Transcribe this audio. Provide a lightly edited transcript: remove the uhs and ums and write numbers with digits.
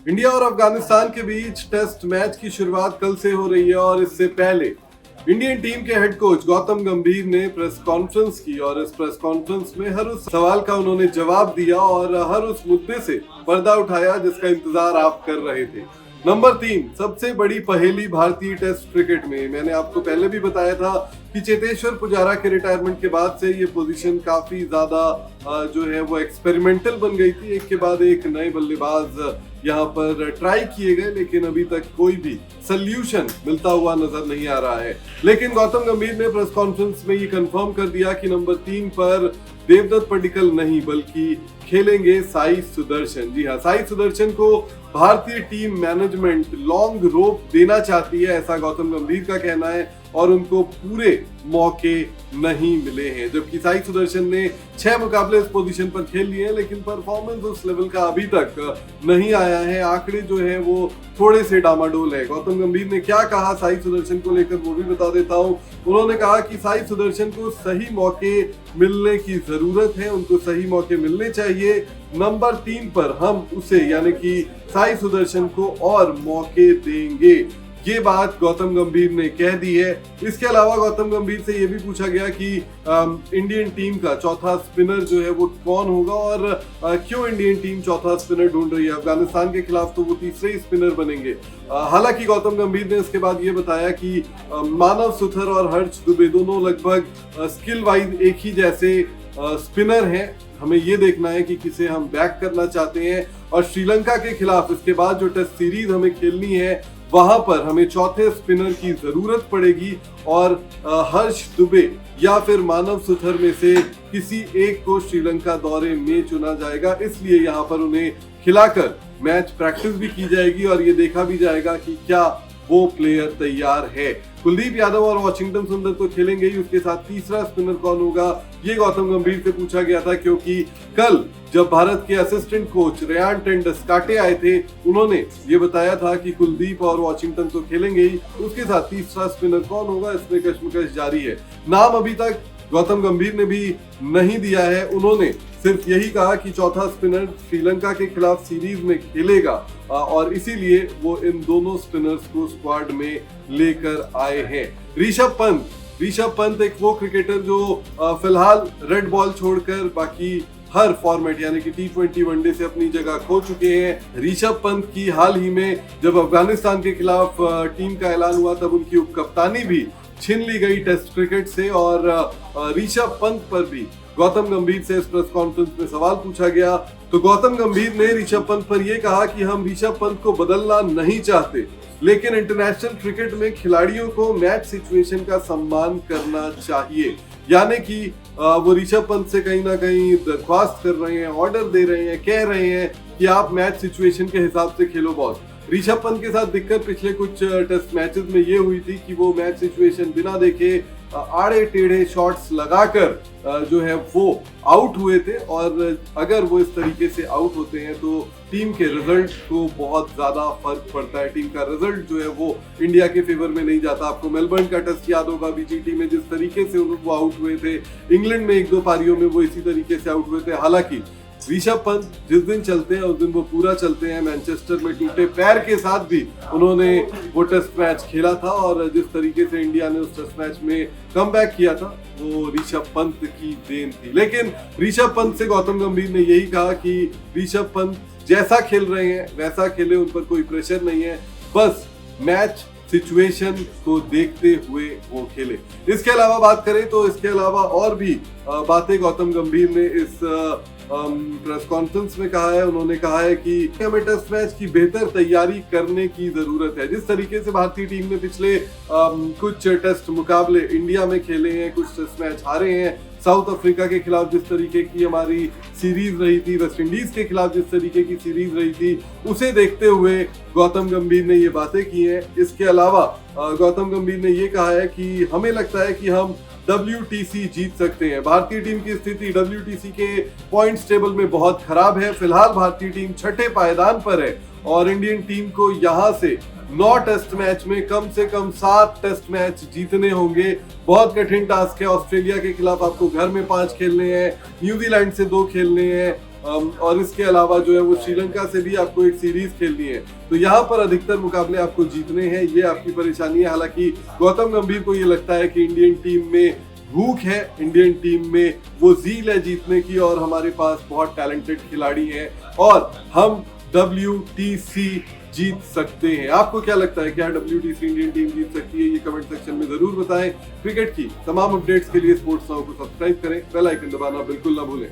India और अफगानिस्तान के बीच test match की शुरुआत कल से हो रही है और इससे पहले इंडियन टीम के हेड कोच गौतम गंभीर ने प्रेस कॉन्फ्रेंस की और इस प्रेस कॉन्फ्रेंस में हर उस सवाल का उन्होंने जवाब दिया और हर उस मुद्दे से पर्दा उठाया जिसका इंतजार आप कर रहे थे। नंबर 3, सबसे बड़ी पहेली भारतीय टेस्ट क्रिकेट में। मैंने आपको पहले भी बताया था कि चेतेश्वर पुजारा के रिटायरमेंट के बाद से ये पोजीशन काफी ज्यादा जो है वो एक्सपेरिमेंटल बन गई थी। एक के बाद एक नए बल्लेबाज यहाँ पर ट्राई किए गए, लेकिन अभी तक कोई भी सल्यूशन मिलता हुआ नजर नहीं आ रहा है। लेकिन गौतम गंभीर ने प्रेस कॉन्फ्रेंस में ये कंफर्म कर दिया कि नंबर 3 पर देवदत्त पडिक्कल नहीं बल्कि खेलेंगे साई सुदर्शन। जी हाँ, साई सुदर्शन को भारतीय टीम मैनेजमेंट लॉन्ग रोप देना चाहती है, ऐसा गौतम गंभीर का कहना है, और उनको पूरे मौके नहीं मिले हैं। जबकि साई सुदर्शन ने 6 मुकाबले इस पोजीशन पर खेल लिए हैं, लेकिन परफॉर्मेंस उस लेवल का अभी तक नहीं आया है। आंकड़े जो है वो थोड़े से डामाडोल है। गौतम गंभीर ने क्या कहा साई सुदर्शन को लेकर वो भी बता देता हूं। उन्होंने कहा कि साई सुदर्शन को सही मौके मिलने की जरूरत है, उनको सही मौके मिलने चाहिए। नंबर 3 पर हम उसे यानी कि साई सुदर्शन को और मौके देंगे, ये बात गौतम गंभीर ने कह दी है। इसके अलावा गौतम गंभीर से ये भी पूछा गया कि इंडियन टीम का चौथा स्पिनर जो है वो कौन होगा और क्यों इंडियन टीम चौथा स्पिनर ढूंढ रही है। अफगानिस्तान के खिलाफ तो वो तीसरे ही स्पिनर बनेंगे। हालांकि गौतम गंभीर ने इसके बाद ये बताया कि मानव सुथर और हर्ष दुबे दोनों लगभग स्किल वाइज एक ही जैसे स्पिनर हैं। हमें ये देखना है कि किसे हम बैक करना चाहते हैं, और श्रीलंका के खिलाफ इसके बाद जो टेस्ट सीरीज हमें खेलनी है वहां पर हमें चौथे स्पिनर की जरूरत पड़ेगी, और हर्ष दुबे या फिर मानव सुथर में से किसी एक को श्रीलंका दौरे में चुना जाएगा। इसलिए यहाँ पर उन्हें खिलाकर मैच प्रैक्टिस भी की जाएगी और ये देखा भी जाएगा कि क्या वो प्लेयर तैयार है। कुलदीप यादव और वाशिंगटन सुंदर तो खेलेंगे ही, उसके साथ तीसरा स्पिनर कौन होगा ये गौतम गंभीर से पूछा गया था, क्योंकि कल जब भारत के असिस्टेंट कोच रेयान टेंडुलकर आए थे उन्होंने ये बताया था कि कुलदीप और वाशिंगटन तो खेलेंगे ही, उसके साथ तीसरा स्पिनर कौन होगा इसमें कश्मकश जारी है। नाम अभी तक गौतम गंभीर ने भी नहीं दिया है। उन्होंने सिर्फ यही कहा कि चौथा स्पिनर श्रीलंका के खिलाफ सीरीज में खेलेगा और इसीलिए वो इन दोनों स्पिनर्स को स्क्वाड में लेकर आए हैं। ऋषभ पंत एक वो क्रिकेटर जो फिलहाल रेड बॉल छोड़कर बाकी हर फॉर्मेट यानी कि T20 वनडे से अपनी जगह खो चुके हैं। ऋषभ पंत की हाल ही में जब अफगानिस्तान के खिलाफ टीम का ऐलान हुआ तब उनकी उपकप्तानी भी छीन ली गई टेस्ट क्रिकेट से, और ऋषभ पंत पर भी गौतम गंभीर से इस प्रेस कॉन्फ्रेंस में सवाल पूछा गया तो गौतम गंभीर ने ऋषभ पंत पर यह कहा कि हम ऋषभ पंत को बदलना नहीं चाहते, लेकिन इंटरनेशनल क्रिकेट में खिलाड़ियों को मैच सिचुएशन का सम्मान करना चाहिए। यानी कि वो ऋषभ पंत से कहीं ना कहीं दरख्वास्त कर रहे हैं, ऑर्डर दे रहे हैं, कह रहे हैं कि आप मैच सिचुएशन के हिसाब से खेलो बॉस। ऋषभ पंत के साथ दिक्कत पिछले कुछ टेस्ट मैचेस में ये हुई थी कि वो मैच सिचुएशन बिना देखे आड़े टेढ़े शॉट्स लगाकर जो है वो आउट हुए थे, और अगर वो इस तरीके से आउट होते हैं तो टीम के रिजल्ट को बहुत ज्यादा फर्क पड़ता है। टीम का रिजल्ट जो है वो इंडिया के फेवर में नहीं जाता। आपको मेलबर्न का टेस्ट याद होगा, बीजीटी में जिस तरीके से वो आउट हुए थे, इंग्लैंड में 1-2 पारियों में वो इसी तरीके से आउट हुए थे। हालांकि ऋषभ पंत जिस दिन चलते हैं उस दिन वो पूरा चलते हैं। मैनचेस्टर में टूटे पैर के साथ भी उन्होंने वो टेस्ट मैच खेला था, और जिस तरीके से इंडिया ने उस टेस्ट मैच में कमबैक किया था वो ऋषभ पंत की देन थी। लेकिन ऋषभ पंत से गौतम गंभीर ने यही कहा कि ऋषभ पंत जैसा खेल रहे हैं वैसा खेले, उन पर कोई प्रेशर नहीं है, बस मैच सिचुएशन को देखते हुए वो खेले। इसके अलावा बात करें तो इसके अलावा और भी बातें गौतम गंभीर ने इस प्रेस कॉन्फ्रेंस में कहा है। उन्होंने कहा है कि हमें टेस्ट मैच की बेहतर तैयारी करने की जरूरत है। जिस तरीके से भारतीय टीम ने पिछले कुछ टेस्ट मुकाबले इंडिया में खेले हैं, कुछ टेस्ट मैच हारे हैं, साउथ अफ्रीका के खिलाफ जिस तरीके की हमारी सीरीज रही थी, वेस्ट इंडीज के खिलाफ जिस तरीके की सीरीज रही थी, उसे देखते हुए गौतम गंभीर ने ये बातें की हैं। इसके अलावा गौतम गंभीर ने ये कहा है कि हमें लगता है कि हम WTC जीत सकते हैं। भारतीय टीम की स्थिति WTC के पॉइंट्स टेबल में बहुत खराब है। फिलहाल भारतीय टीम छठे पायदान पर है और इंडियन टीम को यहां से 9 टेस्ट मैच में कम से कम 7 टेस्ट मैच जीतने होंगे। बहुत कठिन टास्क है। ऑस्ट्रेलिया के खिलाफ आपको घर में 5 खेलने हैं, न्यूजीलैंड से 2 खेलने हैं, और इसके अलावा जो है वो श्रीलंका से भी आपको एक सीरीज खेलनी है। तो यहाँ पर अधिकतर मुकाबले आपको जीतने हैं, ये आपकी परेशानी है। हालांकि गौतम गंभीर को ये लगता है कि इंडियन टीम में भूख है, इंडियन टीम में वो ज़ील है जीतने की, और हमारे पास बहुत टैलेंटेड खिलाड़ी हैं और हम WTC जीत सकते हैं। आपको क्या लगता है, क्या WTC इंडियन टीम जीत सकती है? ये कमेंट सेक्शन में जरूर बताएं। क्रिकेट की तमाम अपडेट्स के लिए स्पोर्ट्स नाउ को सब्सक्राइब करें, बेल आइकन दबाना बिल्कुल ना भूलें।